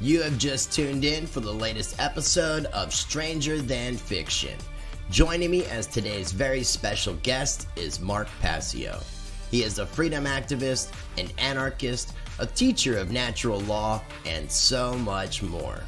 You have just tuned in for the latest episode of Stranger Than Fiction. Joining me as today's very special guest is Mark Passio. He is a freedom activist, an anarchist, a teacher of natural law, and so much more.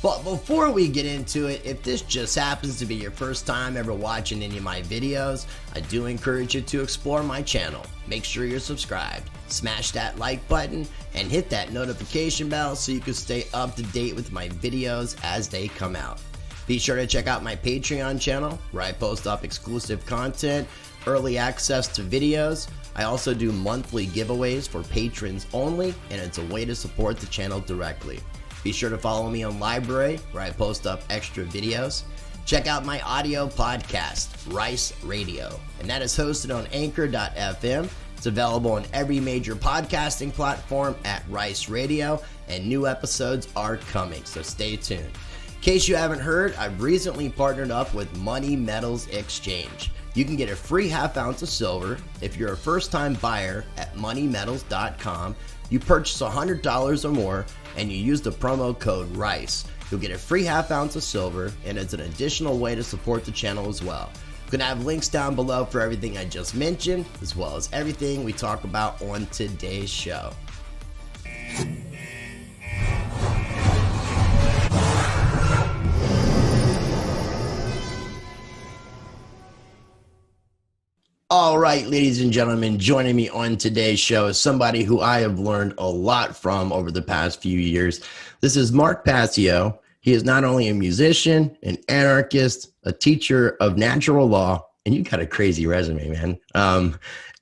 But before we get into it, if this just happens to be your first time ever watching any of my videos, I do encourage you to explore my channel. Make sure you're subscribed, smash that like button, and hit that notification bell so you can stay up to date with my videos as they come out. Be sure to check out my Patreon channel where I post up exclusive content, early access to videos. I also do monthly giveaways for patrons only, and it's a way to support the channel directly. Be sure to follow me on Library, where I post up extra videos. Check out my audio podcast, Rice Radio, and that is hosted on Anchor.fm. It's available on every major podcasting platform at Rice Radio, and new episodes are coming, so stay tuned. In case you haven't heard, I've recently partnered up with Money Metals Exchange. You can get a free half ounce of silver if you're a first-time buyer at moneymetals.com. You purchase $100 or more and you use the promo code RICE. You'll get a free half ounce of silver, and it's an additional way to support the channel as well. I'm going to have links down below for everything I just mentioned, as well as everything we talk about on today's show. All right, ladies and gentlemen, joining me on today's show is somebody who I have learned a lot from over the past few years. This is Mark Passio. He is not only a musician, an anarchist, a teacher of natural law, and you got a crazy resume, man.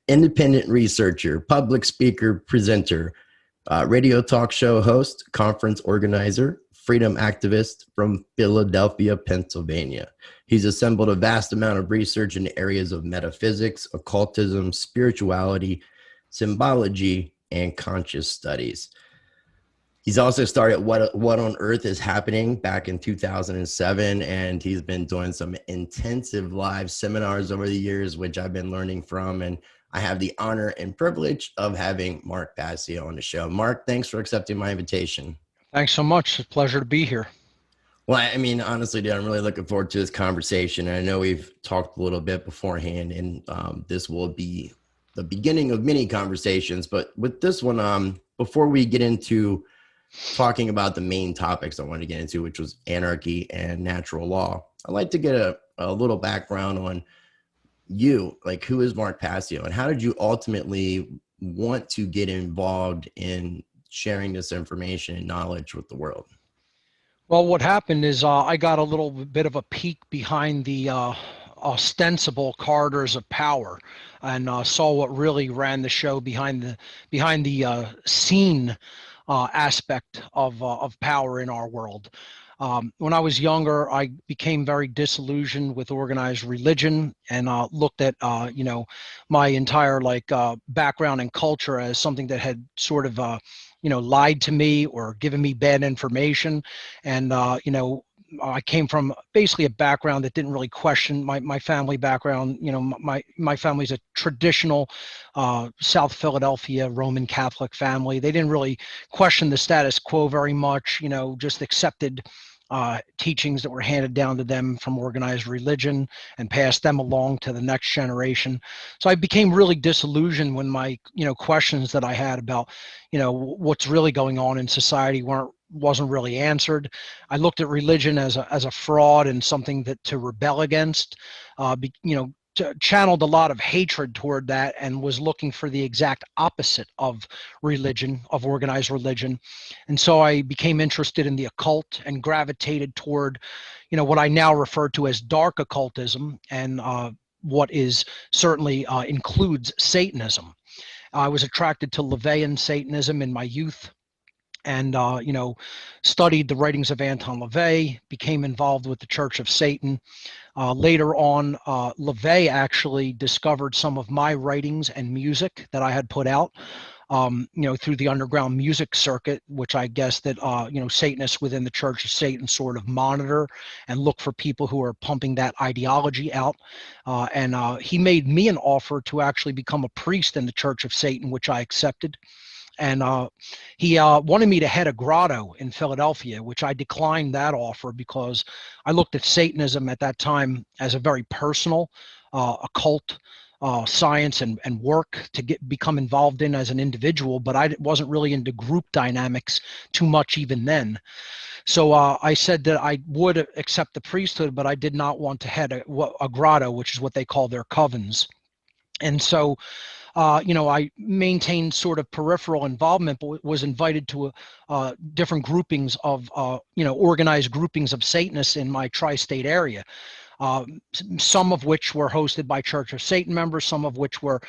Independent researcher, public speaker, presenter, radio talk show host, conference organizer, freedom activist from Philadelphia, Pennsylvania. He's assembled a vast amount of research in the areas of metaphysics, occultism, spirituality, symbology, and conscious studies. He's also started What on Earth is Happening back in 2007, and he's been doing some intensive live seminars over the years, which I've been learning from, and I have the honor and privilege of having Mark Passio on the show. Mark, thanks for accepting my invitation. Thanks so much. It's a pleasure to be here. Well, I mean, honestly, dude, I'm really looking forward to this conversation. And I know we've talked a little bit beforehand, and this will be the beginning of many conversations. But with this one, before we get into talking about the main topics I wanted to get into, which was anarchy and natural law, I'd like to get a little background on you. Like, who is Mark Passio, and how did you ultimately want to get involved in sharing this information and knowledge with the world? Well, what happened is I got a little bit of a peek behind the ostensible corridors of power, and saw what really ran the show behind the scene aspect of power in our world. When I was younger, I became very disillusioned with organized religion, and looked at my entire background and culture as something that had sort of lied to me or given me bad information. And I came from basically a background that didn't really question my family background. My family's a traditional South Philadelphia Roman Catholic family. They didn't really question the status quo very much, just accepted teachings that were handed down to them from organized religion and passed them along to the next generation. So I became really disillusioned when my questions that I had about what's really going on in society wasn't really answered. I looked at religion as a fraud and something that to rebel against. Channeled a lot of hatred toward that, and was looking for the exact opposite of religion, of organized religion. And so I became interested in the occult and gravitated toward, what I now refer to as dark occultism, and what is certainly includes Satanism. I was attracted to LaVeyan Satanism in my youth, and studied the writings of Anton LaVey, became involved with the Church of Satan. Later on, LaVey actually discovered some of my writings and music that I had put out, through the underground music circuit, which I guess that, Satanists within the Church of Satan sort of monitor and look for people who are pumping that ideology out. And he made me an offer to actually become a priest in the Church of Satan, which I accepted. And he wanted me to head a grotto in Philadelphia, which I declined that offer because I looked at Satanism at that time as a very personal, occult science and work to become involved in as an individual, but I wasn't really into group dynamics too much even then. So I said that I would accept the priesthood, but I did not want to head a grotto, which is what they call their covens. And so I maintained sort of peripheral involvement, but was invited to different groupings of, organized groupings of Satanists in my tri-state area. Some of which were hosted by Church of Satan members, some of which were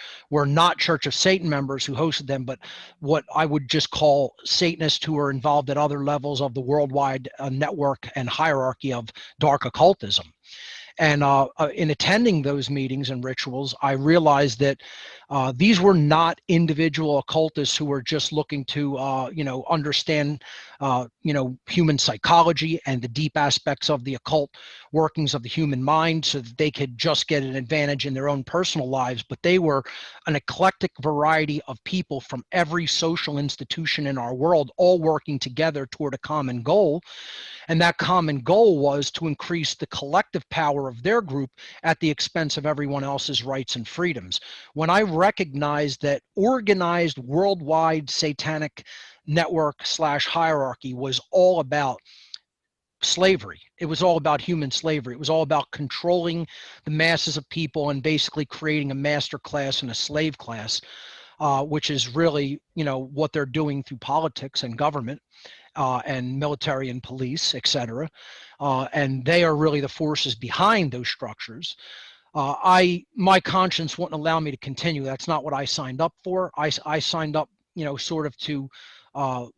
not Church of Satan members who hosted them, but what I would just call Satanists who were involved at other levels of the worldwide network and hierarchy of dark occultism. And in attending those meetings and rituals, I realized that these were not individual occultists who were just looking to, understand, human psychology and the deep aspects of the occult workings of the human mind so that they could just get an advantage in their own personal lives. But they were an eclectic variety of people from every social institution in our world, all working together toward a common goal. And that common goal was to increase the collective power of their group at the expense of everyone else's rights and freedoms. When I recognized that organized worldwide satanic network / hierarchy was all about slavery. It was all about human slavery. It was all about controlling the masses of people and basically creating a master class and a slave class, which is really, what they're doing through politics and government. And military and police, etc. And they are really the forces behind those structures. My conscience wouldn't allow me to continue. That's not what I signed up for. I signed up, sort of to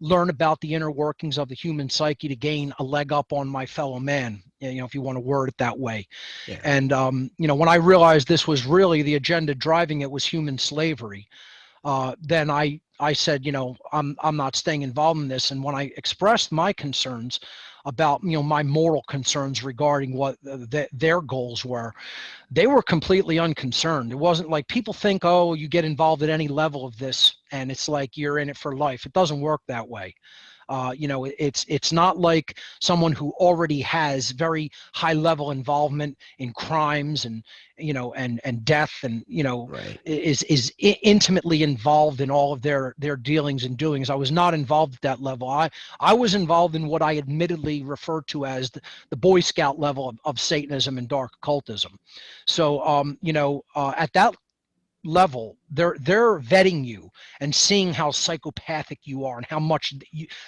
learn about the inner workings of the human psyche to gain a leg up on my fellow man, if you want to word it that way. Yeah. And, when I realized this was really the agenda driving it was human slavery, then I said, I'm not staying involved in this. And when I expressed my concerns about, my moral concerns regarding what their goals were, they were completely unconcerned. It wasn't like people think, oh, you get involved at any level of this and it's like you're in it for life. It doesn't work that way. It's not like someone who already has very high level involvement in crimes and and death and right. is intimately involved in all of their dealings and doings. I was not involved at that level. I was involved in what I admittedly refer to as the Boy Scout level of Satanism and dark occultism. So at that level, they're vetting you and seeing how psychopathic you are and how much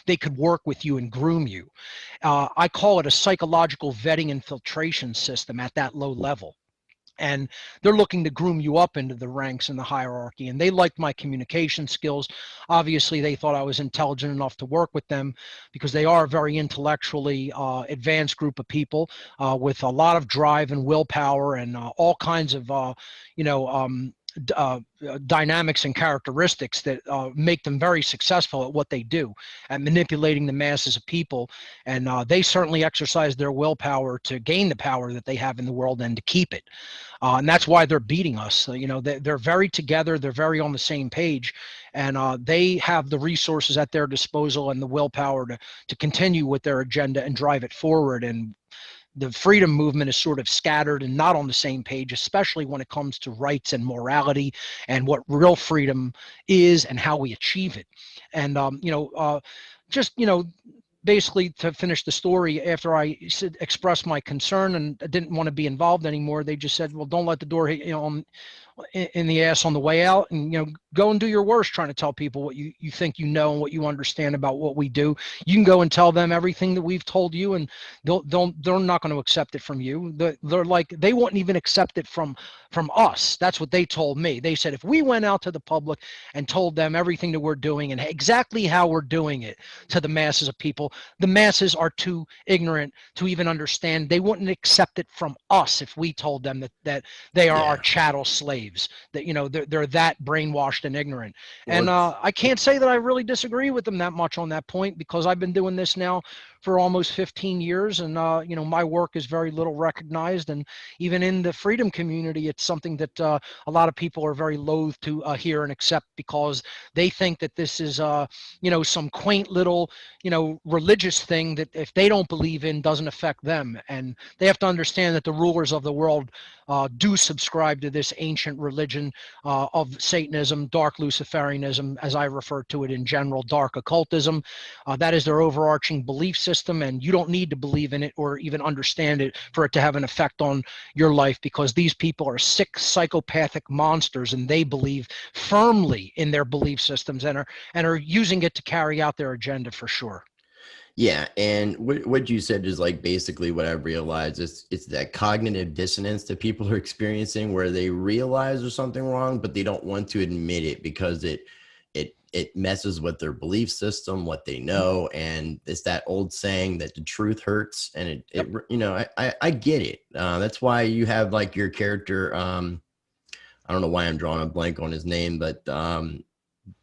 they could work with you and groom you. I call it a psychological vetting and filtration system at that low level. And they're looking to groom you up into the ranks and the hierarchy. And they liked my communication skills. Obviously, they thought I was intelligent enough to work with them because they are a very intellectually advanced group of people with a lot of drive and willpower and all kinds of, dynamics and characteristics that make them very successful at what they do, at manipulating the masses of people. And they certainly exercise their willpower to gain the power that they have in the world and to keep it. And that's why they're beating us. They're very together. They're very on the same page. And they have the resources at their disposal and the willpower to continue with their agenda and drive it forward. And the freedom movement is sort of scattered and not on the same page, especially when it comes to rights and morality and what real freedom is and how we achieve it. And, basically to finish the story, after I expressed my concern and didn't want to be involved anymore, they just said, well, don't let the door hit you in the ass on the way out, and go and do your worst trying to tell people what you think and what you understand about what we do. You can go and tell them everything that we've told you, and they're not going to accept it from you. They're like, they wouldn't even accept it from us. That's what they told me. They said if we went out to the public and told them everything that we're doing and exactly how we're doing it to the masses of people, the masses are too ignorant to even understand. They wouldn't accept it from us if we told them that they are our chattel slaves, that they're that brainwashed and ignorant. And I can't say that I really disagree with them that much on that point, because I've been doing this now for almost 15 years, and my work is very little recognized, and even in the freedom community, it's something that a lot of people are very loath to hear and accept, because they think that this is some quaint little religious thing that if they don't believe in doesn't affect them. And they have to understand that the rulers of the world do subscribe to this ancient religion of Satanism, dark Luciferianism, as I refer to it in general, dark occultism. That is their overarching belief system, and you don't need to believe in it or even understand it for it to have an effect on your life, because these people are sick, psychopathic monsters, and they believe firmly in their belief systems and are using it to carry out their agenda for sure. Yeah, and what you said is like basically what I've realized. It's that cognitive dissonance that people are experiencing, where they realize there's something wrong, but they don't want to admit it because it messes with their belief system, what they know, and it's that old saying that the truth hurts. And I get it. That's why you have like your character. I don't know why I'm drawing a blank on his name, but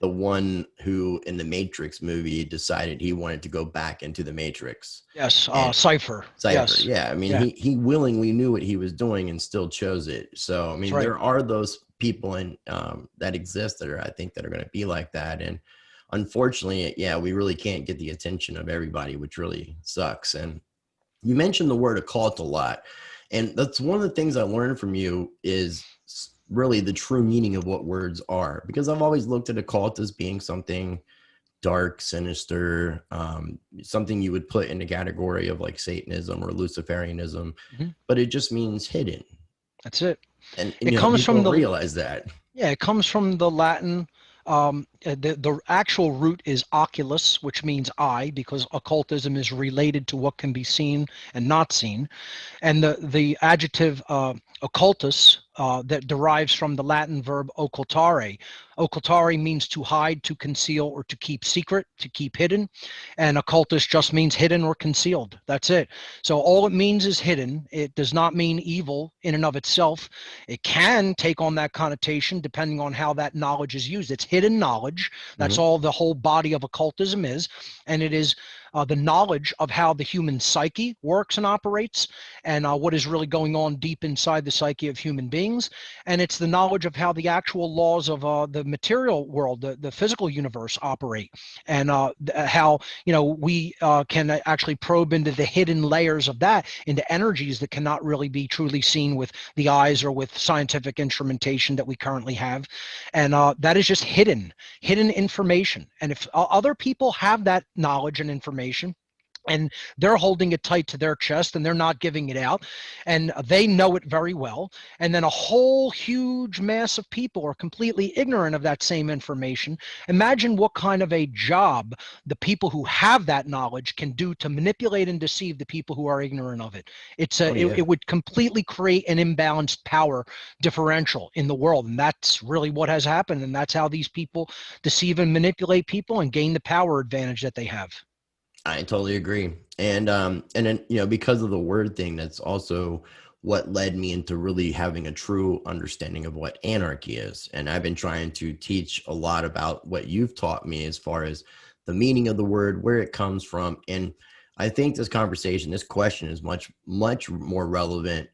the one who in the Matrix movie decided he wanted to go back into the Matrix. Yes, Cypher. Yes. Yeah. I mean, yeah. he willingly knew what he was doing and still chose it. So, I mean, Right. There are those people that exist that I think that are going to be like that. And unfortunately, yeah, we really can't get the attention of everybody, which really sucks. And you mentioned the word occult a lot. And that's one of the things I learned from you is really the true meaning of what words are, because I've always looked at occult as being something dark, sinister, something you would put in the category of like Satanism or Luciferianism, but it just means hidden. That's it. And It comes from realize that. Yeah, it comes from the Latin. The actual root is oculus, which means eye, because occultism is related to what can be seen and not seen. And the adjective occultus that derives from the Latin verb occultare. Occultare means to hide, to conceal, or to keep secret, to keep hidden. And occultus just means hidden or concealed. That's it. So all it means is hidden. It does not mean evil in and of itself. It can take on that connotation depending on how that knowledge is used. It's hidden knowledge. That's all the whole body of occultism is. And it is the knowledge of how the human psyche works and operates, and what is really going on deep inside the psyche of human beings. And it's the knowledge of how the actual laws of the material world, the physical universe operate, and how we can actually probe into the hidden layers of that, into energies that cannot really be truly seen with the eyes or with scientific instrumentation that we currently have. And that is just hidden information. And if other people have that knowledge and information, and they're holding it tight to their chest and they're not giving it out, and they know it very well, and then a whole huge mass of people are completely ignorant of that same information, imagine what kind of a job the people who have that knowledge can do to manipulate and deceive the people who are ignorant of it. It would completely create an imbalanced power differential in the world, and that's really what has happened, and that's how these people deceive and manipulate people and gain the power advantage that they have. I totally agree. And then, because of the word thing, that's also what led me into really having a true understanding of what anarchy is. And I've been trying to teach a lot about what you've taught me as far as the meaning of the word, where it comes from. And I think this question is much, much more relevant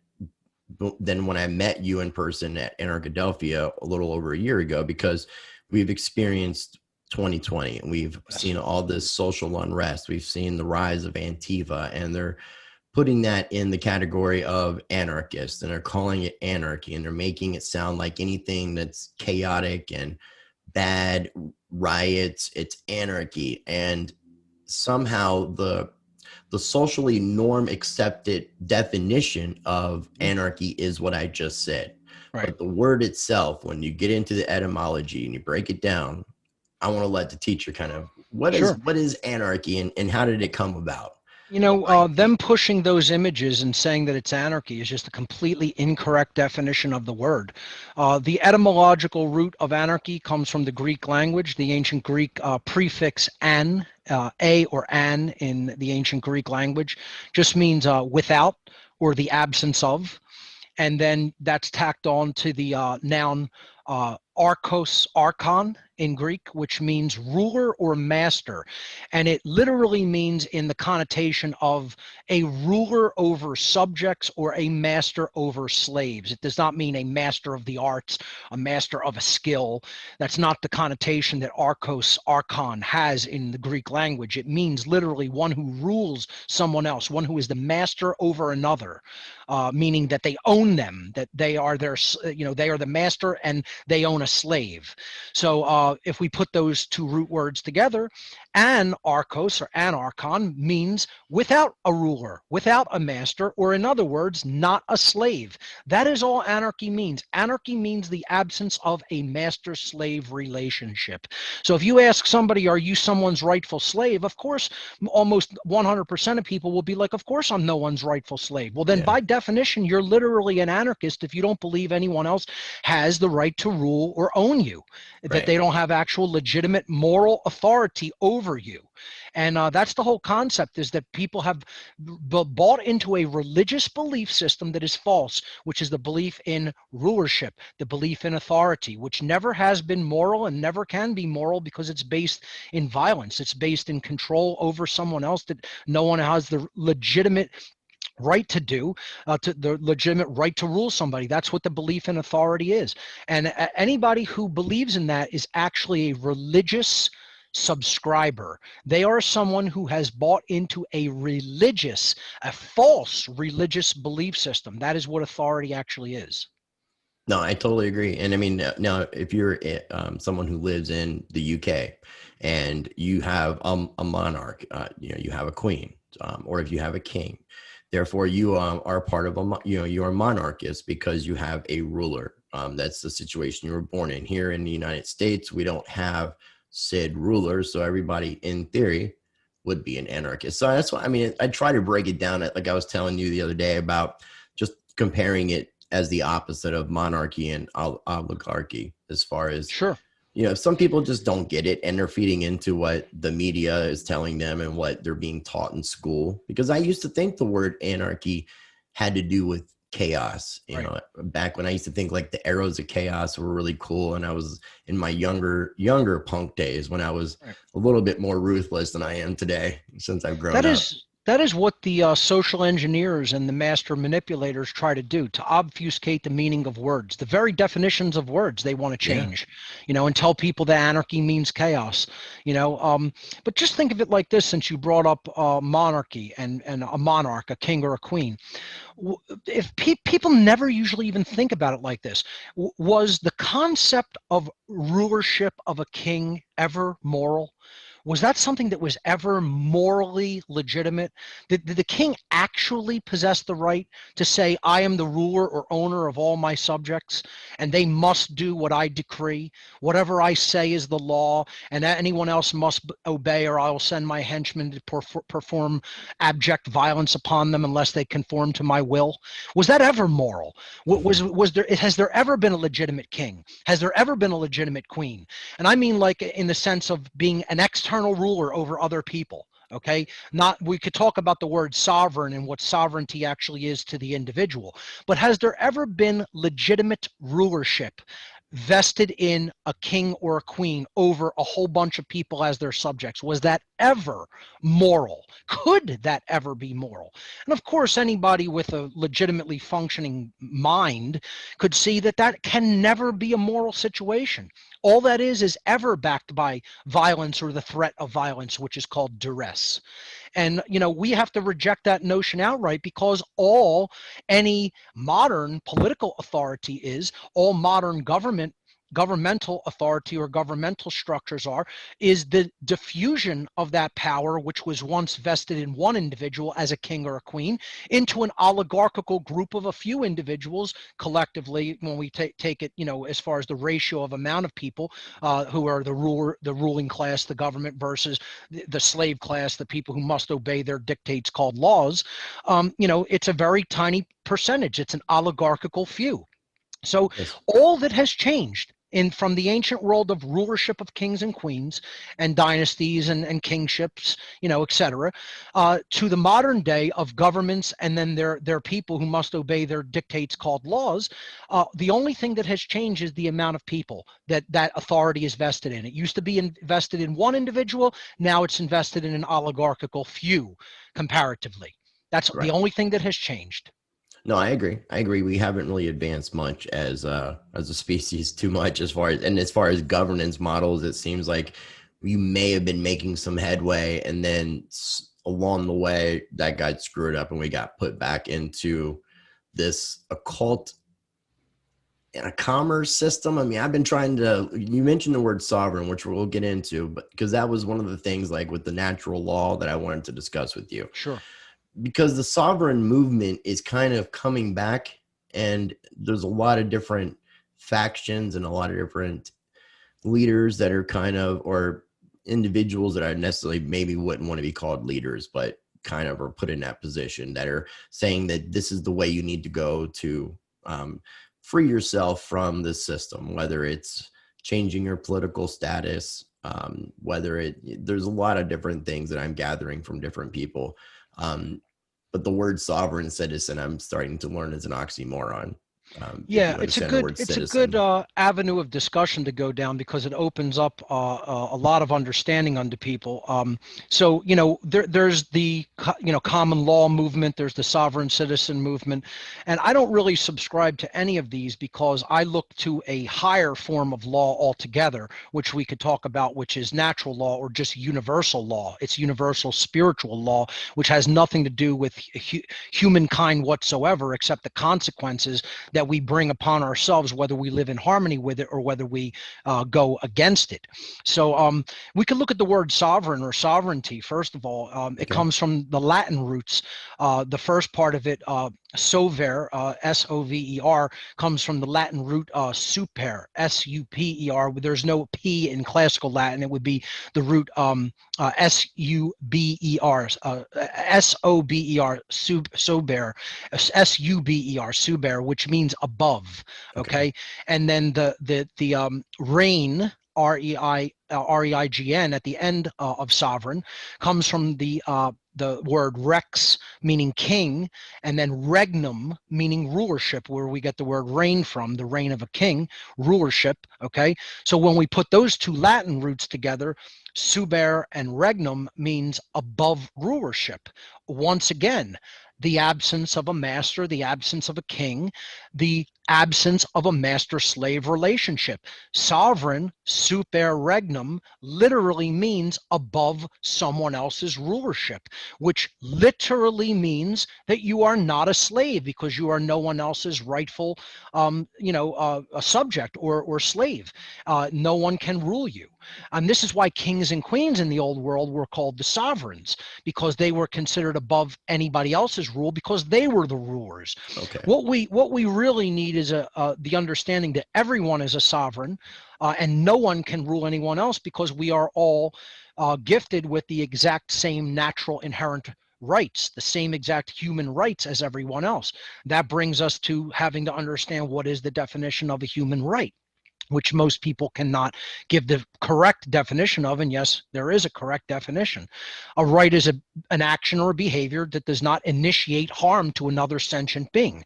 than when I met you in person at Anarchadelphia a little over a year ago, because we've experienced 2020 and we've seen all this social unrest. We've seen the rise of Antifa, and they're putting that in the category of anarchist, and they're calling it anarchy, and they're making it sound like anything that's chaotic and bad, riots, it's anarchy. And somehow the socially norm accepted definition of anarchy is what I just said. Right. But the word itself, when you get into the etymology and you break it down, I want to let the teacher kind of, what is anarchy, and how did it come about? Them pushing those images and saying that it's anarchy is just a completely incorrect definition of the word. The etymological root of anarchy comes from the Greek language, the ancient Greek prefix an, a or an in the ancient Greek language, just means without or the absence of. And then that's tacked on to the noun archos archon in Greek, which means ruler or master. And it literally means in the connotation of a ruler over subjects or a master over slaves. It does not mean a master of the arts, a master of a skill. That's not the connotation that archos archon has in the Greek language. It means literally one who rules someone else, one who is the master over another, meaning that they own them, that they are their, they are the master and they own a slave. So if we put those two root words together, anarchos or anarchon means without a ruler, without a master, or in other words, not a slave. That is all anarchy means. Anarchy means the absence of a master-slave relationship. So if you ask somebody, are you someone's rightful slave? Of course, almost 100% of people will be like, of course I'm no one's rightful slave. Well, then by definition, you're literally an anarchist if you don't believe anyone else has the right to rule or own you, that they don't have actual legitimate moral authority over you. And that's the whole concept, is that people have bought into a religious belief system that is false, which is the belief in rulership, the belief in authority, which never has been moral and never can be moral because it's based in violence. It's based in control over someone else that no one has the legitimate right to do, to the legitimate right to rule somebody. That's what the belief in authority is. And anybody who believes in that is actually a religious subscriber. They are someone who has bought into a false religious belief system. That is what authority actually is. No, I totally agree. And I mean, now if you're someone who lives in the UK and you have a monarch, you have a queen, or if you have a king, therefore you are part of you are monarchist because you have a ruler. That's the situation you were born in. Here in the United States, we don't have said rulers, so everybody in theory would be an anarchist. So that's why, I mean, I try to break it down, like I was telling you the other day, about just comparing it as the opposite of monarchy and oligarchy, as far as, some people just don't get it and they're feeding into what the media is telling them and what they're being taught in school. Because I used to think the word anarchy had to do with chaos, back when I used to think like the arrows of chaos were really cool, and I was in my younger punk days when I was a little bit more ruthless than I am today, since I've grown up. That is what the social engineers and the master manipulators try to do, to obfuscate the meaning of words, the very definitions of words they want to change, and tell people that anarchy means chaos, but just think of it like this, since you brought up monarchy and a monarch, a king or a queen. If people never usually even think about it like this, was the concept of rulership of a king ever moral? Was that something that was ever morally legitimate? Did the king actually possess the right to say, I am the ruler or owner of all my subjects, and they must do what I decree? Whatever I say is the law, and anyone else must obey, or I will send my henchmen to perform abject violence upon them unless they conform to my will? Was that ever moral? Has there ever been a legitimate king? Has there ever been a legitimate queen? And I mean, like, in the sense of being an external ruler over other people. Okay, we could talk about the word sovereign and what sovereignty actually is to the individual, but has there ever been legitimate rulership vested in a king or a queen over a whole bunch of people as their subjects? Was that ever moral? Could that ever be moral? And of course, anybody with a legitimately functioning mind could see that that can never be a moral situation. All that is ever backed by violence or the threat of violence, which is called duress. And, we have to reject that notion outright, because any modern political authority all modern governmental authority or governmental structures is the diffusion of that power, which was once vested in one individual as a king or a queen, into an oligarchical group of a few individuals collectively, when we take it, as far as the ratio of amount of people who are the ruling class, the government, versus the slave class, the people who must obey their dictates called laws. It's a very tiny percentage. It's an oligarchical few. So all that has changed from the ancient world of rulership of kings and queens and dynasties and kingships, etc., to the modern day of governments and then their people who must obey their dictates called laws. The only thing that has changed is the amount of people that authority is vested in. It used to be invested in one individual. Now it's invested in an oligarchical few comparatively. That's the Right. only thing that has changed. No, I agree. I agree. We haven't really advanced much as a species too much as far as governance models. It seems like you may have been making some headway, and then along the way that got screwed up, and we got put back into this occult and a commerce system. I mean, I've been trying to. You mentioned the word sovereign, which we'll get into, but because that was one of the things, like with the natural law, that I wanted to discuss with you. Sure. Because the sovereign movement is kind of coming back, and there's a lot of different factions and a lot of different leaders that are kind of, or individuals that I necessarily maybe wouldn't want to be called leaders, but kind of are put in that position, that are saying that this is the way you need to go to free yourself from the system, whether it's changing your political status, there's a lot of different things that I'm gathering from different people. But the word sovereign citizen, I'm starting to learn, is an oxymoron. If Yeah, you understand the word it's a citizen. good avenue of discussion to go down because it opens up a lot of understanding unto people. So there's the common law movement, there's the sovereign citizen movement, and I don't really subscribe to any of these because I look to a higher form of law altogether, which we could talk about, which is natural law or just universal law. It's universal spiritual law, which has nothing to do with humankind whatsoever, except the consequences that we bring upon ourselves, whether we live in harmony with it or whether we go against it. So we could look at the word sovereign or sovereignty. First of all, it comes from the Latin roots. The first part of it, sover, S-O-V-E-R, comes from the Latin root super, S-U-P-E-R. There's no P in classical Latin. It would be the root S-U-B-E-R, S-O-B-E-R, sober, S-U-B-E-R, suber, which means above. Okay. And then the reign, R-E-I-G-N, at the end of sovereign, comes from the word rex, meaning king, and then regnum, meaning rulership, where we get the word reign from, the reign of a king, rulership. Okay. So when we put those two Latin roots together, suber and regnum means above rulership. Once again, the absence of a master, the absence of a king, the absence of a master-slave relationship. Sovereign, super regnum, literally means above someone else's rulership, which literally means that you are not a slave because you are no one else's rightful, a subject or slave. No one can rule you. And this is why kings and queens in the old world were called the sovereigns, because they were considered above anybody else's rule because they were the rulers. Okay. What we really need is the understanding that everyone is a sovereign, and no one can rule anyone else because we are all gifted with the exact same natural inherent rights, the same exact human rights as everyone else. That brings us to having to understand what is the definition of a human right, which most people cannot give the correct definition of. And yes, there is a correct definition. A right is an action or a behavior that does not initiate harm to another sentient being.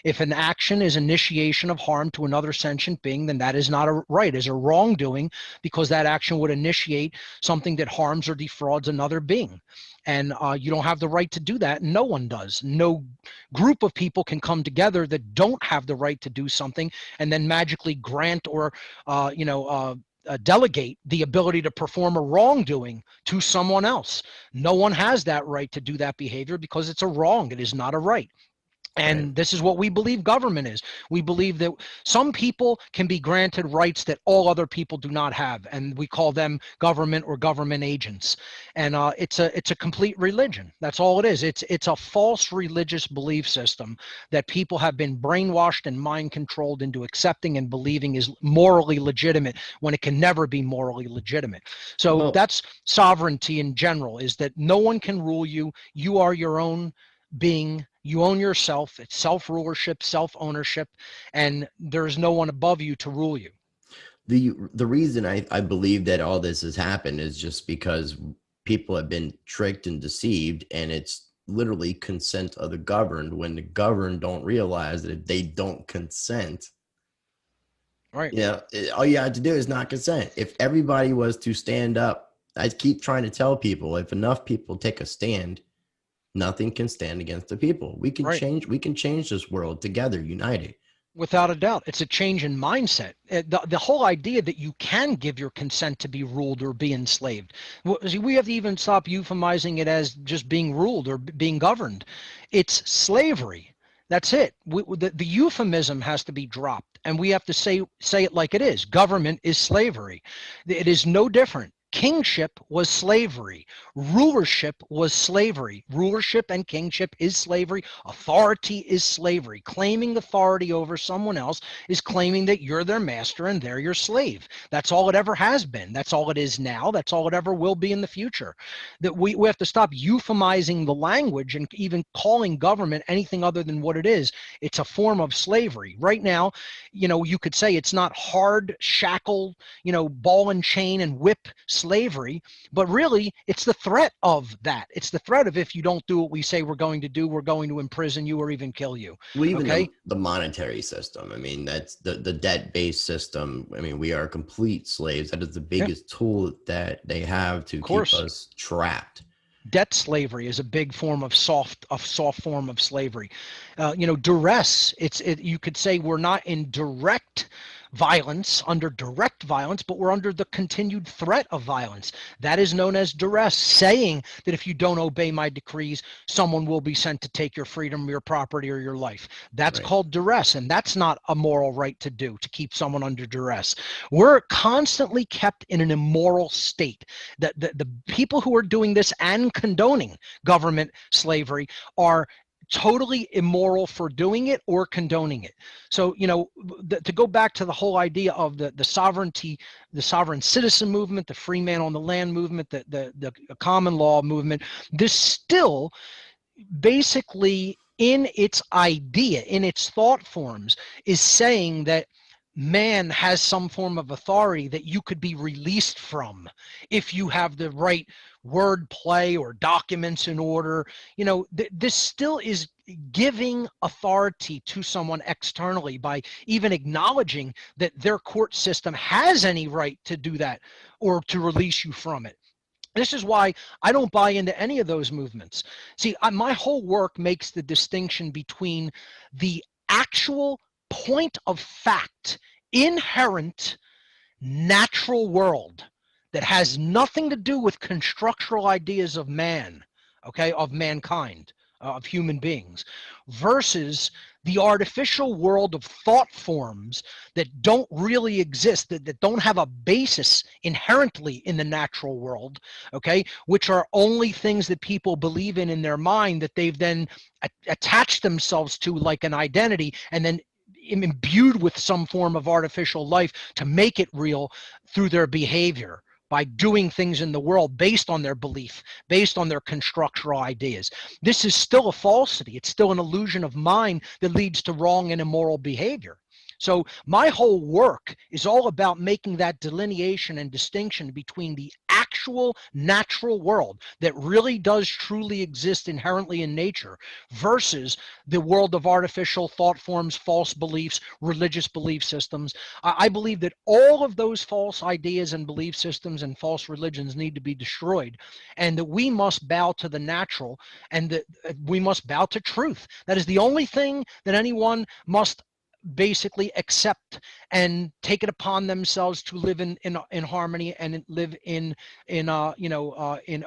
If an action is initiation of harm to another sentient being, then that is not a right, is a wrongdoing, because that action would initiate something that harms or defrauds another being. And you don't have the right to do that. No one does. No group of people can come together that don't have the right to do something and then magically grant or delegate the ability to perform a wrongdoing to someone else. No one has that right to do that behavior because it's a wrong. It is not a right. And this is what we believe government is. We believe that some people can be granted rights that all other people do not have, and we call them government or government agents. And it's a complete religion. That's all it is. It's a false religious belief system that people have been brainwashed and mind controlled into accepting and believing is morally legitimate when it can never be morally legitimate. So that's sovereignty in general, is that no one can rule you. You are your own being. You own yourself. It's self-rulership, self-ownership, and there's no one above you to rule you. The reason I believe that all this has happened is just because people have been tricked and deceived, and it's literally consent of the governed, when the governed don't realize that if they don't consent, Right. all you have to do is not consent. If everybody was to stand up, I keep trying to tell people, if enough people take a stand, nothing can stand against the people. Right. We can change this world together, united. Without a doubt, it's a change in mindset. The whole idea that you can give your consent to be ruled or be enslaved. We have to even stop euphemizing it as just being ruled or being governed. It's slavery. That's it. The euphemism has to be dropped, and we have to say it like it is. Government is slavery. It is no different. Kingship was slavery. Rulership was slavery. Rulership and kingship is slavery. Authority is slavery. Claiming authority over someone else is claiming that you're their master and they're your slave. That's all it ever has been. That's all it is now. That's all it ever will be in the future. That we have to stop euphemizing the language and even calling government anything other than what it is. It's a form of slavery. Right now, you could say it's not hard, shackle, ball and chain and whip slavery, but really it's the threat of that. It's the threat of, if you don't do what we say we're going to do, we're going to imprison you or even kill you. Well, even okay, the monetary system. I mean, that's the debt-based system. I mean, we are complete slaves. That is the biggest tool that they have to keep us trapped. Debt slavery is a big form of soft form of slavery. Duress. You could say we're not in direct violence, under direct violence, but we're under the continued threat of violence. That is known as duress, saying that if you don't obey my decrees, someone will be sent to take your freedom, your property, or your life. That's called duress, and that's not a moral right to do, to keep someone under duress. We're constantly kept in an immoral state. The people who are doing this and condoning government slavery are totally immoral for doing it or condoning it. So, to go back to the whole idea of the sovereignty, the sovereign citizen movement, the free man on the land movement, the common law movement, this still basically in its idea, in its thought forms, is saying that man has some form of authority that you could be released from if you have the right word play or documents in order. This still is giving authority to someone externally by even acknowledging that their court system has any right to do that or to release you from it. This is why I don't buy into any of those movements. See, my whole work makes the distinction between the actual point of fact, inherent natural world that has nothing to do with constructural ideas of man, of mankind, of human beings, versus the artificial world of thought forms that don't really exist, that don't have a basis inherently in the natural world, which are only things that people believe in their mind, that they've then attached themselves to like an identity, and then imbued with some form of artificial life to make it real through their behavior, by doing things in the world based on their belief, based on their constructural ideas. This is still a falsity. It's still an illusion of mind that leads to wrong and immoral behavior. So my whole work is all about making that delineation and distinction between the actual natural world that really does truly exist inherently in nature versus the world of artificial thought forms, false beliefs, religious belief systems. I believe that all of those false ideas and belief systems and false religions need to be destroyed, and that we must bow to the natural, and that we must bow to truth. That is the only thing that anyone must basically accept and take it upon themselves to live in harmony and live in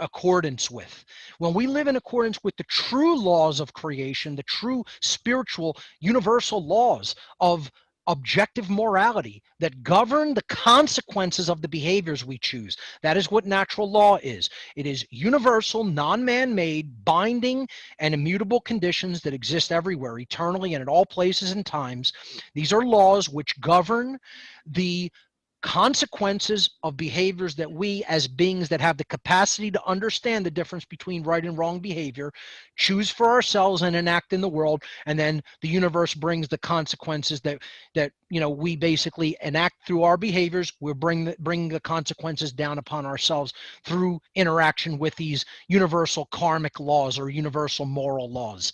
accordance with. When we live in accordance with the true laws of creation, the true spiritual universal laws of objective morality that govern the consequences of the behaviors we choose. That is what natural law is. It is universal, non-man-made, binding, and immutable conditions that exist everywhere, eternally and at all places and times. These are laws which govern the consequences of behaviors that we, as beings that have the capacity to understand the difference between right and wrong behavior, choose for ourselves and enact in the world. And then the universe brings the consequences that we basically enact through our behaviors. We bring the consequences down upon ourselves through interaction with these universal karmic laws or universal moral laws.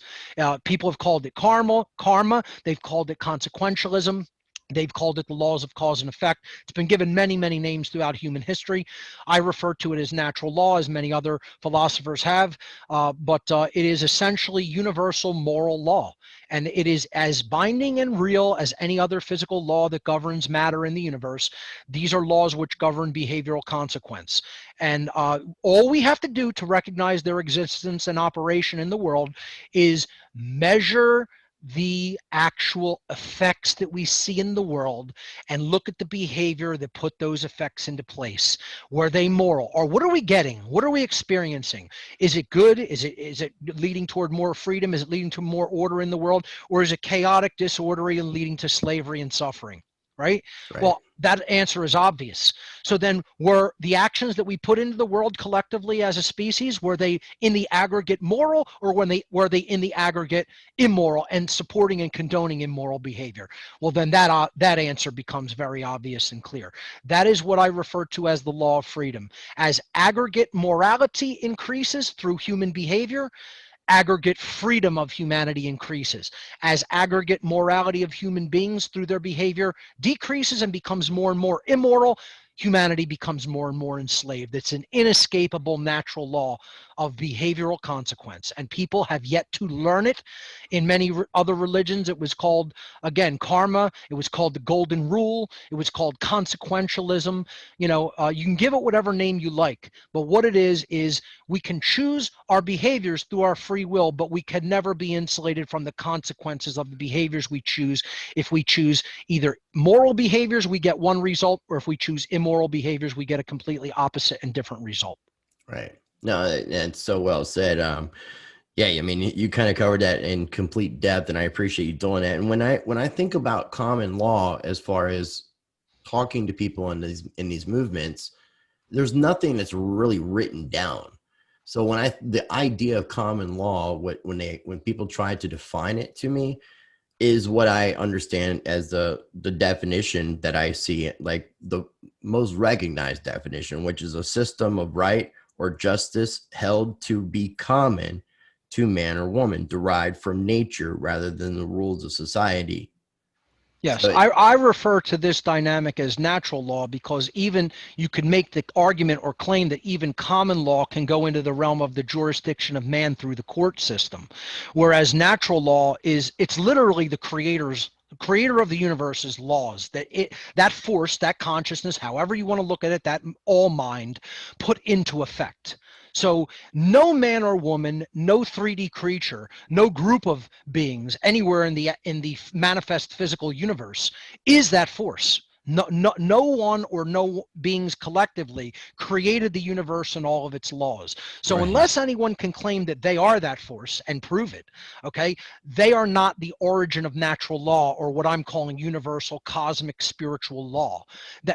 People have called it karma. They've called it consequentialism. They've called it the laws of cause and effect. It's been given many, many names throughout human history. I refer to it as natural law, as many other philosophers have, but it is essentially universal moral law. And it is as binding and real as any other physical law that governs matter in the universe. These are laws which govern behavioral consequence. And all we have to do to recognize their existence and operation in the world is measure the actual effects that we see in the world and look at the behavior that put those effects into place. Were they moral? Or what are we getting? What are we experiencing? Is it good? Is it leading toward more freedom? Is it leading to more order in the world? Or is it chaotic, disorderly, and leading to slavery and suffering? Right? Well, that answer is obvious. So then, were the actions that we put into the world collectively as a species, were they in the aggregate moral, or were they in the aggregate immoral and supporting and condoning immoral behavior? Well, then that answer becomes very obvious and clear. That is what I refer to as the law of freedom. As aggregate morality increases through human behavior, aggregate freedom of humanity increases. As aggregate morality of human beings through their behavior decreases and becomes more and more immoral, humanity becomes more and more enslaved. It's an inescapable natural law of behavioral consequence, and people have yet to learn it. In many other religions, it was called, again, karma. It was called the golden rule. It was called consequentialism. You can give it whatever name you like, but what it is we can choose our behaviors through our free will, but we can never be insulated from the consequences of the behaviors we choose. If we choose either moral behaviors, we get one result, or if we choose immoral behaviors, we get a completely opposite and different result. Right. No, it's so well said. Yeah, I mean, you kind of covered that in complete depth, and I appreciate you doing that. And when I think about common law, as far as talking to people in these movements, there's nothing that's really written down. So the idea of common law, when people try to define it to me, is what I understand as the definition that I see, like the most recognized definition, which is a system of right or justice held to be common to man or woman, derived from nature rather than the rules of society. Yes, I refer to this dynamic as natural law because even you could make the argument or claim that even common law can go into the realm of the jurisdiction of man through the court system, whereas natural law it's literally the creator of the universe's laws, that force, that consciousness, however you want to look at it, that all mind put into effect. So no man or woman, no 3D creature, no group of beings anywhere in the manifest physical universe is that force. No one or no beings collectively created the universe and all of its laws. So unless anyone can claim that they are that force and prove it, okay, they are not the origin of natural law, or what I'm calling universal cosmic spiritual law.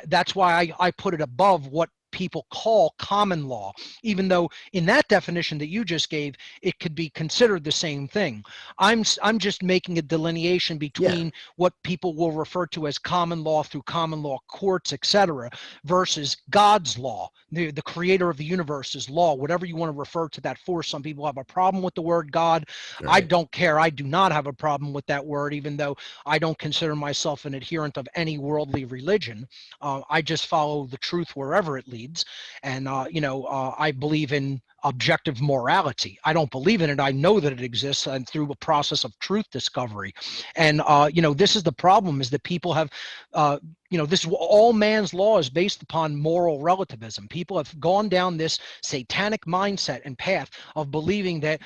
That's why I put it above what people call common law, even though in that definition that you just gave, it could be considered the same thing. I'm just making a delineation between what people will refer to as common law through common law courts, etc., versus God's law, the creator of the universe's law, whatever you want to refer to that for. Some people have a problem with the word God. I don't care. I do not have a problem with that word, even though I don't consider myself an adherent of any worldly religion. I just follow the truth wherever it leads. And, I believe in objective morality. I don't believe in it. I know that it exists, and through a process of truth discovery. And, this is the problem, is that people have, all man's law is based upon moral relativism. People have gone down this satanic mindset and path of believing that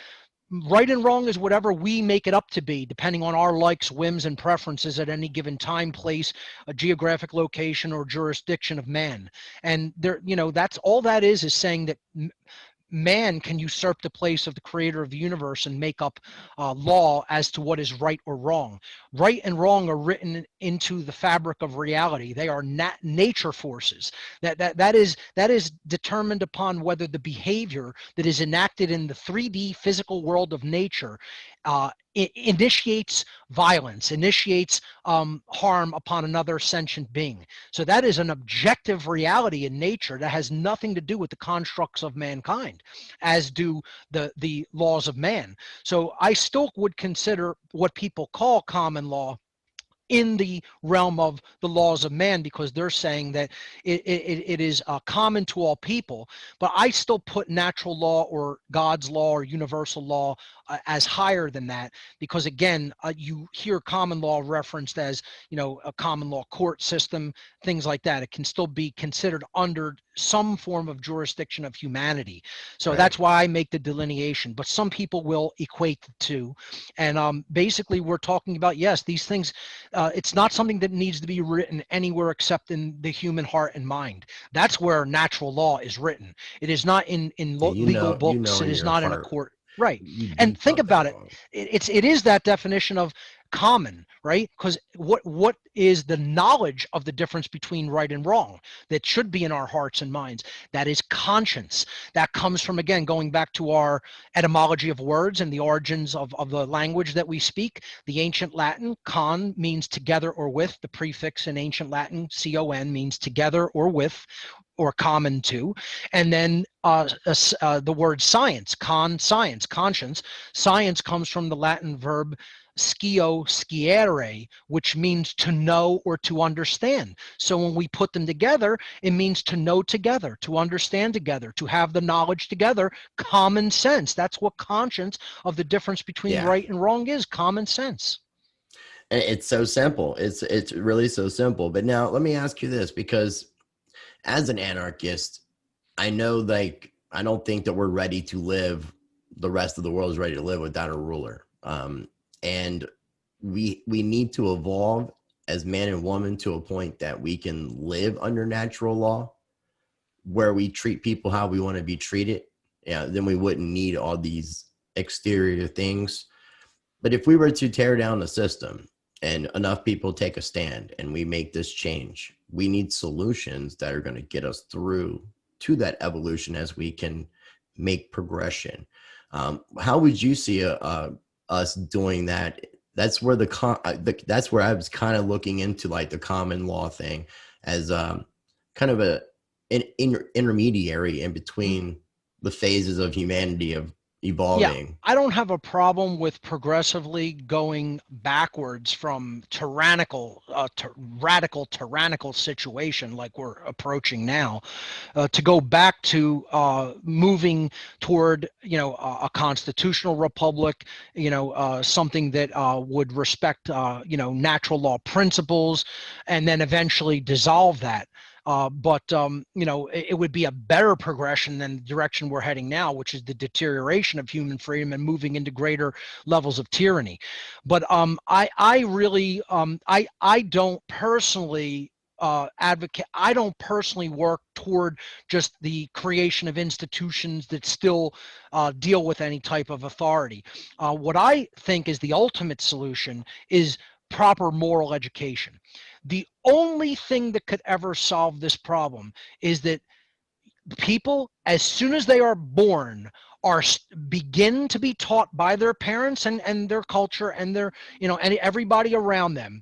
right and wrong is whatever we make it up to be, depending on our likes, whims, and preferences at any given time, place, a geographic location, or jurisdiction of man. And that's all that is saying that man can usurp the place of the creator of the universe and make up law as to what is right or wrong. Right and wrong are written into the fabric of reality. They are nature forces. That is determined upon whether the behavior that is enacted in the 3D physical world of nature initiates violence, initiates harm upon another sentient being. So that is an objective reality in nature that has nothing to do with the constructs of mankind, as do the laws of man. So I still would consider what people call common law in the realm of the laws of man, because they're saying that it is common to all people. But I still put natural law or God's law or universal law as higher than that, because again, you hear common law referenced as, a common law court system, things like that. It can still be considered under some form of jurisdiction of humanity. So that's why I make the delineation. But some people will equate the two. And basically, we're talking about, yes, these things, it's not something that needs to be written anywhere except in the human heart and mind. That's where natural law is written. It is not in legal books. It is not in a court. Right. And think about it. It is that definition of common, right? Because what is the knowledge of the difference between right and wrong that should be in our hearts and minds? That is conscience. That comes from, again, going back to our etymology of words and the origins of the language that we speak. The ancient Latin, con means together or with. The prefix in ancient Latin, con, means together or with, or common to. And then the word science, science, conscience. Science comes from the Latin verb scio, sciere, which means to know or to understand. So when we put them together, it means to know together, to understand together, to have the knowledge together, common sense. That's what conscience of the difference between right and wrong is, common sense. And it's so simple. It's really so simple. But now let me ask you this, because as an anarchist, I know, I don't think that we're ready to live, the rest of the world is ready to live without a ruler. And we need to evolve as man and woman to a point that we can live under natural law, where we treat people how we want to be treated. Yeah, then we wouldn't need all these exterior things. But if we were to tear down the system and enough people take a stand and we make this change, we need solutions that are going to get us through to that evolution as we can make progression. How would you see us doing that? That's where that's where I was kind of looking into the common law thing as kind of an intermediary in between the phases of humanity of evolving. Yeah, I don't have a problem with progressively going backwards from tyrannical to radical tyrannical situation like we're approaching now, to go back to moving toward a constitutional republic, something that would respect natural law principles, and then eventually dissolve that. But it would be a better progression than the direction we're heading now, which is the deterioration of human freedom and moving into greater levels of tyranny. But I really I don't personally advocate. I don't personally work toward just the creation of institutions that still deal with any type of authority. What I think is the ultimate solution is proper moral education. The only thing that could ever solve this problem is that people, as soon as they are born, begin to be taught by their parents and their culture and their and everybody around them.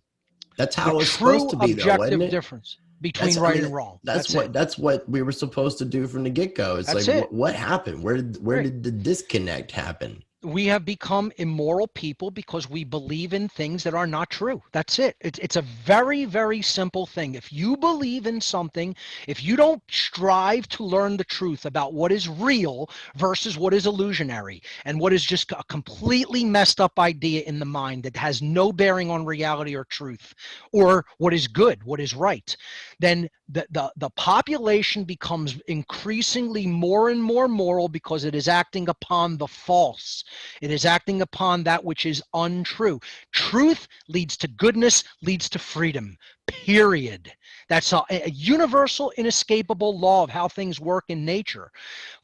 That's how it's supposed to be, though, isn't it? Difference between right and wrong. That's what we were supposed to do from the get-go. It's what happened? Where did the disconnect happen? We have become immoral people because we believe in things that are not true. That's it. It's a very, very simple thing. If you believe in something, if you don't strive to learn the truth about what is real versus what is illusionary and what is just a completely messed up idea in the mind that has no bearing on reality or truth or what is good, what is right, then The population becomes increasingly more and more moral because it is acting upon the false. It is acting upon that which is untrue. Truth leads to goodness, leads to freedom, period. That's a universal, inescapable law of how things work in nature.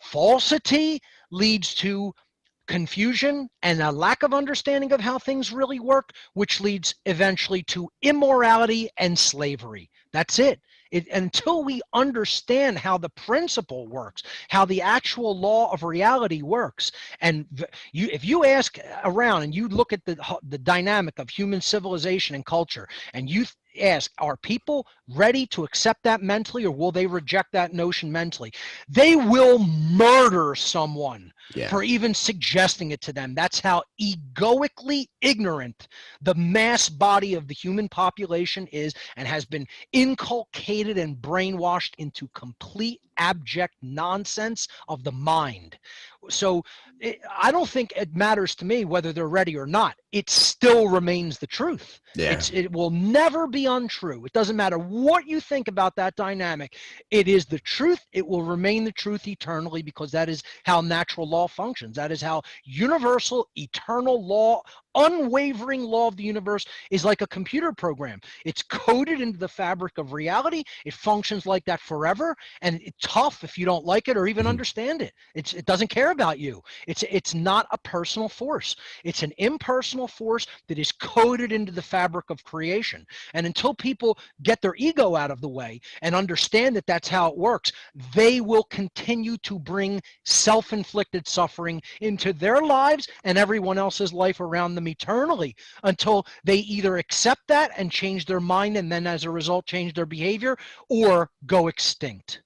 Falsity leads to confusion and a lack of understanding of how things really work, which leads eventually to immorality and slavery. That's it. Until we understand how the principle works, how the actual law of reality works, and if you ask around and you look at the dynamic of human civilization and culture, and you ask, are people ready to accept that mentally, or will they reject that notion mentally? They will murder someone for even suggesting it to them. That's how egoically ignorant the mass body of the human population is, and has been inculcated and brainwashed into complete abject nonsense of the mind. So I don't think it matters to me whether they're ready or not. It still remains the truth. It will never be untrue. It doesn't matter what you think about that dynamic. It is the truth. It will remain the truth eternally, because that is how natural law functions. That is how universal, eternal law, unwavering law of the universe is, like a computer program. It's coded into the fabric of reality. It functions like that forever, and it's tough if you don't like it or even understand it. It doesn't care about you. It's not a personal force. It's an impersonal force that is coded into the fabric of creation. And until people get their ego out of the way and understand that that's how it works, they will continue to bring self-inflicted suffering into their lives and everyone else's life around them eternally, until they either accept that and change their mind, and then as a result change their behavior, or go extinct.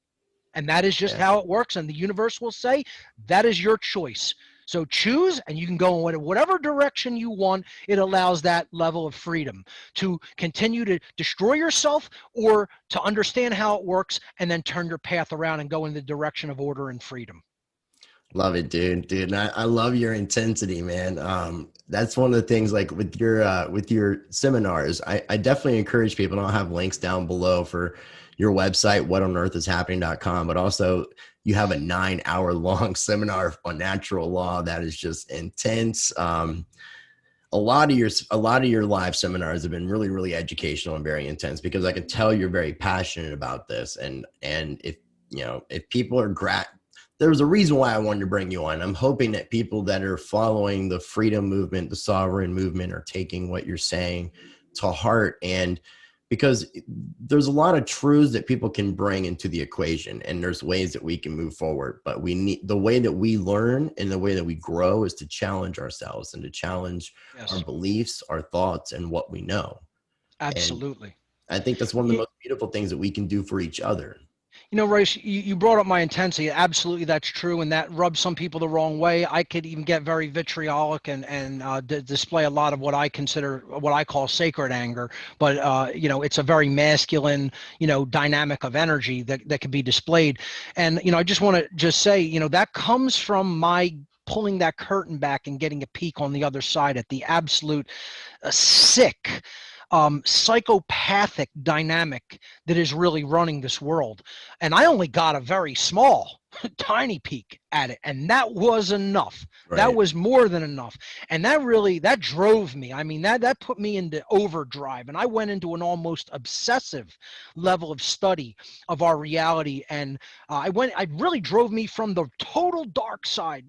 And that is just how it works. And the universe will say, that is your choice. So choose, and you can go in whatever direction you want. It allows that level of freedom to continue to destroy yourself, or to understand how it works and then turn your path around and go in the direction of order and freedom. Love it, dude. And I love your intensity, man. That's one of the things, like with your seminars, I definitely encourage people, and I'll have links down below for your website, whatonearthishappening.com, but also you have a 9-hour long seminar on natural law that is just intense. A lot of your live seminars have been really, really educational and very intense, because I can tell you're very passionate about this. And if people are there was a reason why I wanted to bring you on. I'm hoping that people that are following the freedom movement, the sovereign movement, are taking what you're saying to heart. And because there's a lot of truths that people can bring into the equation, and there's ways that we can move forward, but the way that we learn and the way that we grow is to challenge ourselves and to challenge our beliefs, our thoughts, and what we know. Absolutely. And I think that's one of the most beautiful things that we can do for each other. Royce, you brought up my intensity. Absolutely, that's true, and that rubs some people the wrong way. I could even get very vitriolic and display a lot of what I call sacred anger. But it's a very masculine, dynamic of energy that can be displayed. And I just want to say, that comes from my pulling that curtain back and getting a peek on the other side at the absolute sick, psychopathic dynamic that is really running this world. And I only got a very small, tiny peek at it, and that was enough. Right. That was more than enough. And that drove me. I mean, that put me into overdrive, and I went into an almost obsessive level of study of our reality. And it really drove me from the total dark side,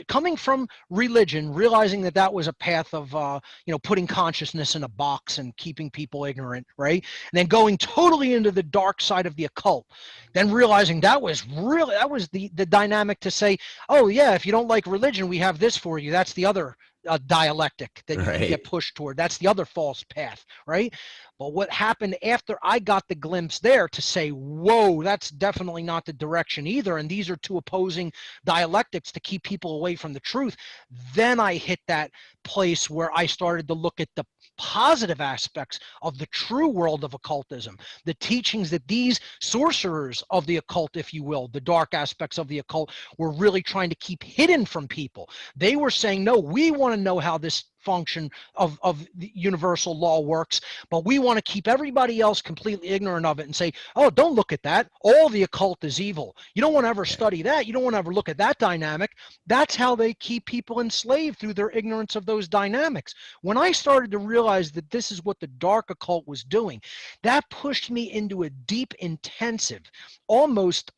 coming from religion, realizing that was a path of, putting consciousness in a box and keeping people ignorant, right? And then going totally into the dark side of the occult, then realizing that was the dynamic to say, oh yeah, if you don't like religion, we have this for you. That's the other dialectic that you can get pushed toward. That's the other false path, right? But what happened after I got the glimpse there to say, whoa, that's definitely not the direction either, and these are two opposing dialectics to keep people away from the truth, then I hit that place where I started to look at the positive aspects of the true world of occultism, the teachings that these sorcerers of the occult, if you will, the dark aspects of the occult, were really trying to keep hidden from people. They were saying, no, we want to know how this function of the universal law works, but we want to keep everybody else completely ignorant of it and say, oh, don't look at that. All the occult is evil. You don't want to ever study that. You don't want to ever look at that dynamic. That's how they keep people enslaved, through their ignorance of those dynamics. When I started to realize that this is what the dark occult was doing, that pushed me into a deep, intensive, almost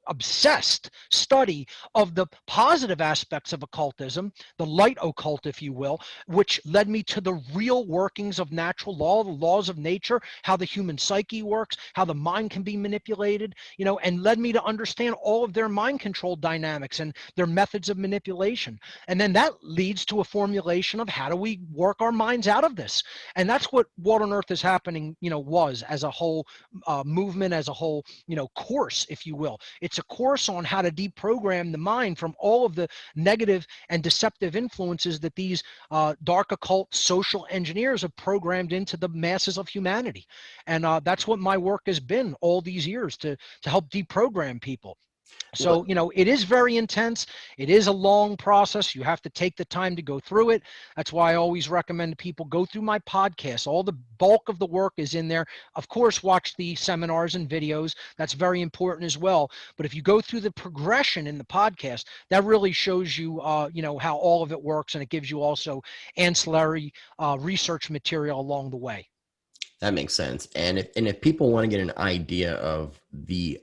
obsessed study of the positive aspects of occultism, the light occult, if you will, which led me to the real workings of natural law, the laws of nature, how the human psyche works, how the mind can be manipulated, and led me to understand all of their mind control dynamics and their methods of manipulation. And then that leads to a formulation of how do we work our minds out of this. And that's what What on Earth is Happening, was as a whole movement, as a whole, course, if you will. It's a course on how to deprogram the mind from all of the negative and deceptive influences that these dark occult social engineers have programmed into the masses of humanity. And that's what my work has been all these years, to help deprogram people. So, it is very intense. It is a long process. You have to take the time to go through it. That's why I always recommend people go through my podcast. All the bulk of the work is in there. Of course, watch the seminars and videos. That's very important as well. But if you go through the progression in the podcast, that really shows you, how all of it works. And it gives you also ancillary research material along the way. That makes sense. And if people want to get an idea of the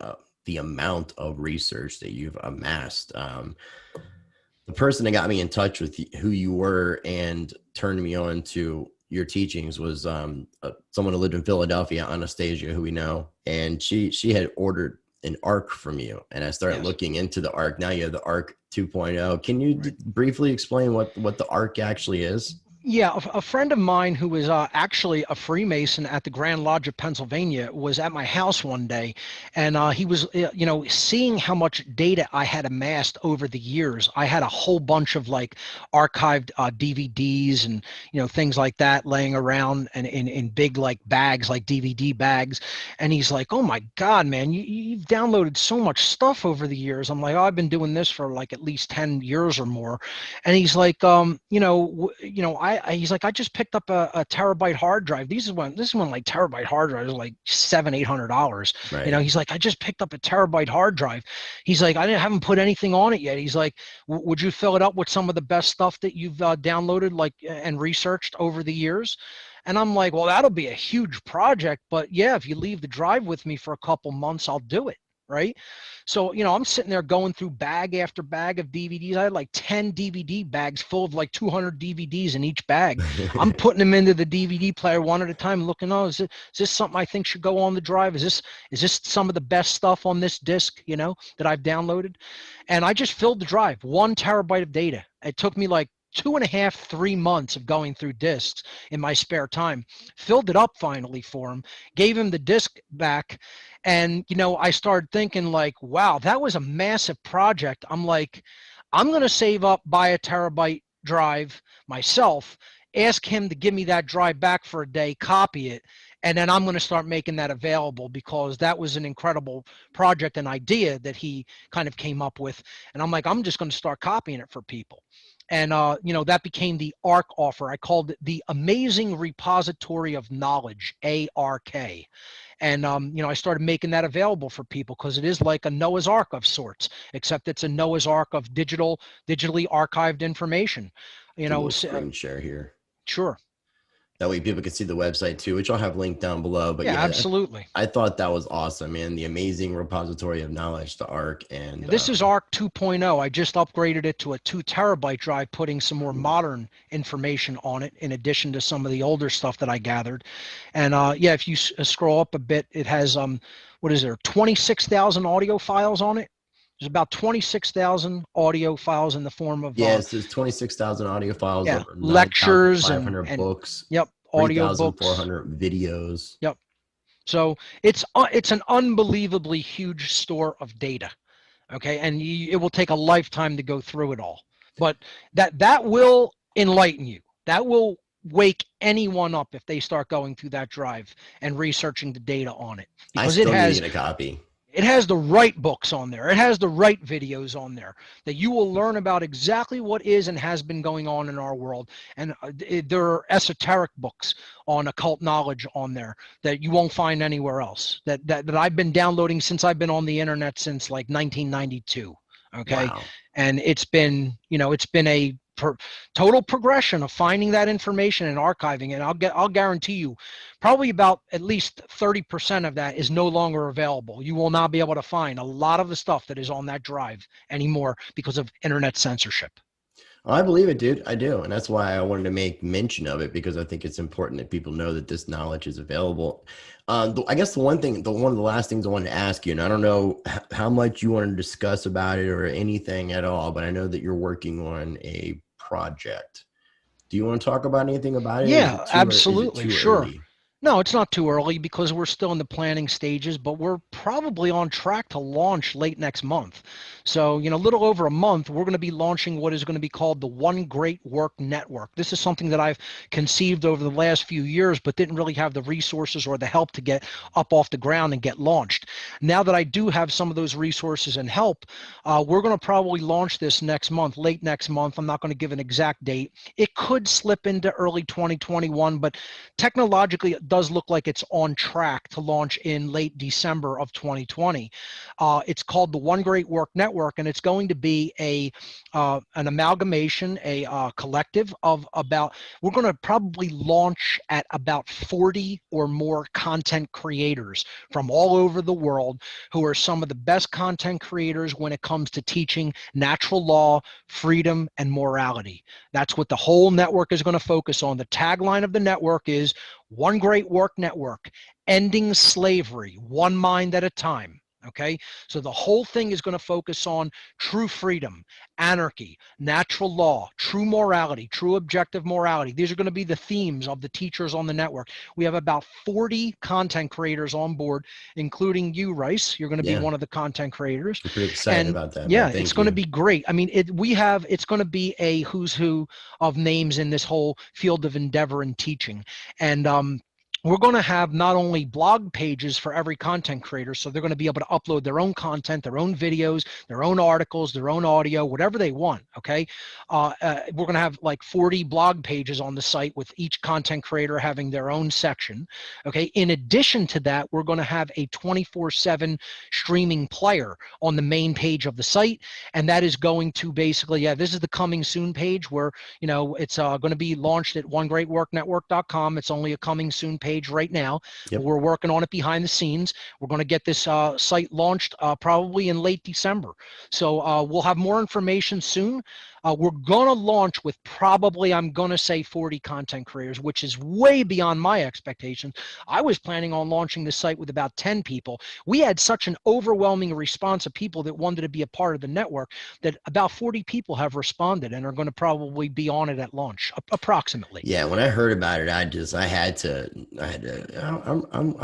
amount of research that you've amassed, the person that got me in touch with who you were and turned me on to your teachings was someone who lived in Philadelphia, Anastasia, who we know, and she had ordered an ARC from you, and I started looking into the ARC. Now you have the ARC 2.0. Can you briefly explain what the ARC actually is? Yeah, a friend of mine who was actually a Freemason at the Grand Lodge of Pennsylvania was at my house one day, and he was, seeing how much data I had amassed over the years. I had a whole bunch of archived DVDs and things like that laying around and in big bags, like DVD bags. And he's like, "Oh my God, man, you've downloaded so much stuff over the years." I'm like, "Oh, I've been doing this for at least 10 years or more." And he's like, he's like, "I just picked up a terabyte hard drive." This is when terabyte hard drives are like $700-800. Right. He's like, "I just picked up a terabyte hard drive." He's like, haven't put anything on it yet." He's like, "Would you fill it up with some of the best stuff that you've downloaded and researched over the years?" And I'm like, "Well, that'll be a huge project, but yeah, if you leave the drive with me for a couple months, I'll do it." Right. So, I'm sitting there going through bag after bag of DVDs. I had 10 DVD bags full of 200 DVDs in each bag. I'm putting them into the DVD player one at a time, looking, is this something I think should go on the drive? Is this some of the best stuff on this disc, that I've downloaded? And I just filled the drive, 1 terabyte of data. It took me 2.5, 3 months of going through discs in my spare time, filled it up finally for him, gave him the disc back. And, I started thinking wow, that was a massive project. I'm like, I'm going to save up, buy a terabyte drive myself, ask him to give me that drive back for a day, copy it. And then I'm going to start making that available, because that was an incredible project and idea that he kind of came up with. And I'm like, I'm just going to start copying it for people. And, that became the ARC offer. I called it the Amazing Repository of Knowledge, ARK. And, I started making that available for people, because it is like a Noah's Ark of sorts, except it's a Noah's Ark of digitally archived information. Screen share here. Sure. That way people can see the website too, which I'll have linked down below. But yeah, absolutely. I thought that was awesome, man. The Amazing Repository of Knowledge, the ARC. And this is ARC 2.0. I just upgraded it to a 2 terabyte drive, putting some more modern information on it, in addition to some of the older stuff that I gathered. And if you scroll up a bit, it has, 26,000 audio files on it. There's about 26,000 audio files in the form of there's 26,000 audio files. Yeah, lectures 500 books. Yep, audio books. 3,400 videos. Yep. So it's an unbelievably huge store of data. Okay, and it will take a lifetime to go through it all. But that will enlighten you. That will wake anyone up if they start going through that drive and researching the data on it. Because I still need to get a copy. It has the right books on there. It has the right videos on there that you will learn about exactly what is and has been going on in our world. And there are esoteric books on occult knowledge on there that you won't find anywhere else, that I've been downloading since I've been on the internet since like 1992. Okay. Wow. And it's been, it's been a total progression of finding that information and archiving it. I'll guarantee you probably about at least 30% of that is no longer available. You will not be able to find a lot of the stuff that is on that drive anymore because of internet censorship. I believe it, dude. I do. And that's why I wanted to make mention of it, because I think it's important that people know that this knowledge is available. I guess one of the last things I wanted to ask you, and I don't know how much you want to discuss about it or anything at all, but I know that you're working on a project. Do you want to talk about anything about it? Yeah, absolutely. Too Sure. early? No, it's not too early because we're still in the planning stages, but we're probably on track to launch late next month. So, a little over a month, we're going to be launching what is going to be called the One Great Work Network. This is something that I've conceived over the last few years, but didn't really have the resources or the help to get up off the ground and get launched. Now that I do have some of those resources and help, we're going to probably launch this next month, late next month. I'm not going to give an exact date. It could slip into early 2021, but technologically, it does look like it's on track to launch in late December of 2020. It's called the One Great Work Network, and it's going to be an amalgamation, a collective of we're going to probably launch at about 40 or more content creators from all over the world who are some of the best content creators when it comes to teaching natural law, freedom, and morality. That's what the whole network is going to focus on. The tagline of the network is One Great Work Network, ending slavery, one mind at a time. Okay, so the whole thing is going to focus on true freedom, anarchy, natural law, true morality, true objective morality. These are going to be the themes of the teachers on the network. We have about 40 content creators on board, including you, Rice. You're going to be one of the content creators. I'm pretty excited about that. Yeah, it's going to be great. I mean, it's going to be a who's who of names in this whole field of endeavor and teaching. And we're going to have not only blog pages for every content creator, so they're going to be able to upload their own content, their own videos, their own articles, their own audio, whatever they want, okay? We're going to have like 40 blog pages on the site with each content creator having their own section, okay? In addition to that, we're going to have a 24/7 streaming player on the main page of the site, and that is going to basically, this is the coming soon page where, it's going to be launched at onegreatworknetwork.com. It's only a coming soon page right now. Yep. We're working on it behind the scenes. We're going to get this site launched probably in late December. So we'll have more information soon. We're going to launch with probably, I'm going to say 40 content creators, which is way beyond my expectations. I was planning on launching the site with about 10 people. We had such an overwhelming response of people that wanted to be a part of the network that about 40 people have responded and are going to probably be on it at launch, approximately. Yeah, when I heard about it, I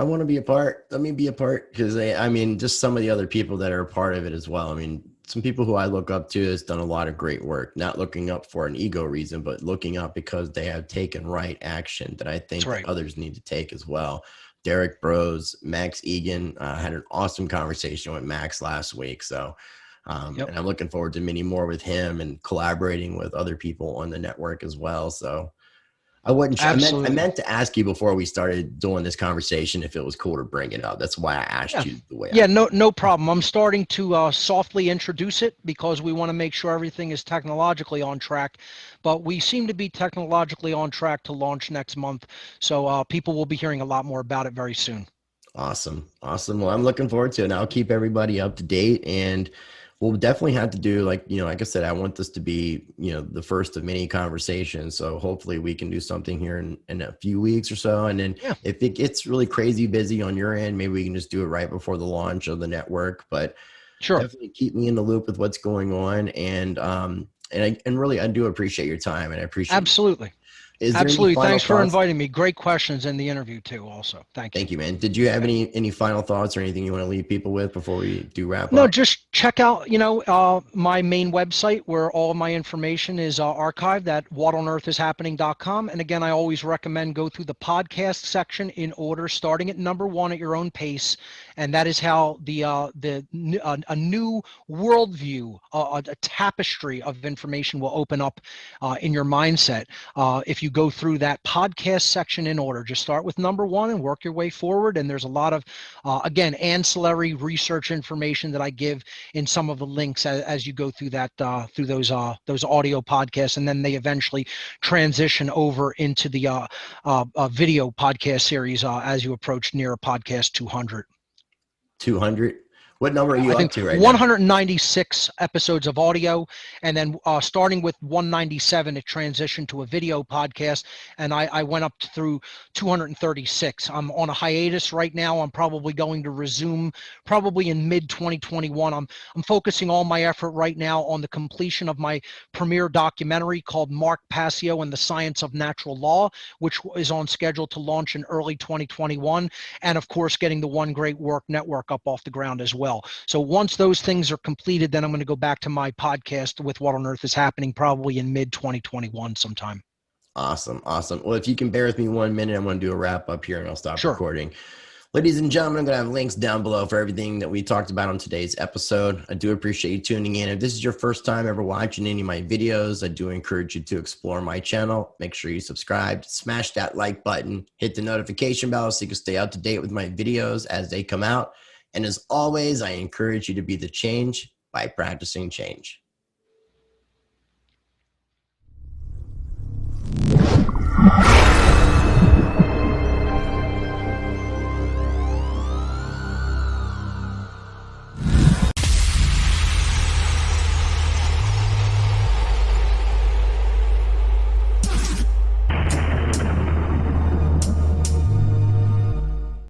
want to be a part. Let me be a part, because just some of the other people that are a part of it as well. I mean, some people who I look up to has done a lot of great work, not looking up for an ego reason, but looking up because they have taken right action that I think that others need to take as well. Derek Bros, Max Egan, had an awesome conversation with Max last week. So, and I'm looking forward to many more with him and collaborating with other people on the network as well. So I meant to ask you before we started doing this conversation if it was cool to bring it up. That's why I asked you the way. No problem. I'm starting to softly introduce it because we want to make sure everything is technologically on track. But we seem to be technologically on track to launch next month. So people will be hearing a lot more about it very soon. Awesome. Well, I'm looking forward to it. And I'll keep everybody up to date, and we'll definitely have to do, like I said, I want this to be, the first of many conversations. So hopefully we can do something here in a few weeks or so. And then if it gets really crazy busy on your end, maybe we can just do it right before the launch of the network. But definitely keep me in the loop with what's going on. And really, I do appreciate your time, and I appreciate absolutely. Is there any Absolutely. final Thanks for thoughts? inviting me. Great questions in the interview too. Also, thank you. Thank you, man. Did you have any final thoughts or anything you want to leave people with before we do wrap No, up? just check out, my main website where all my information is archived at whatonearthishappening.com. And again, I always recommend go through the podcast section in order, starting at number one at your own pace. And that is how a new worldview, a tapestry of information will open up in your mindset. If you go through that podcast section in order, just start with number one and work your way forward. And there's a lot of, again, ancillary research information that I give in some of the links as you go through that through those audio podcasts, and then they eventually transition over into the video podcast series as you approach near podcast 200. 200. What number are you I up think to right now? 196 episodes of audio, and then starting with 197, it transitioned to a video podcast, and I went up through 236. I'm on a hiatus right now. I'm probably going to resume probably in mid 2021. I'm focusing all my effort right now on the completion of my premiere documentary called Mark Passio and the Science of Natural Law, which is on schedule to launch in early 2021, and of course getting the One Great Work Network up off the ground as well. So once those things are completed, then I'm going to go back to my podcast with What on Earth is Happening probably in mid 2021 sometime. Awesome. Well, if you can bear with me 1 minute, I'm going to do a wrap up here and I'll stop Sure. recording. Ladies and gentlemen, I'm going to have links down below for everything that we talked about on today's episode. I do appreciate you tuning in. If this is your first time ever watching any of my videos, I do encourage you to explore my channel. Make sure you subscribe, smash that like button, hit the notification bell so you can stay up to date with my videos as they come out. And as always, I encourage you to be the change by practicing change.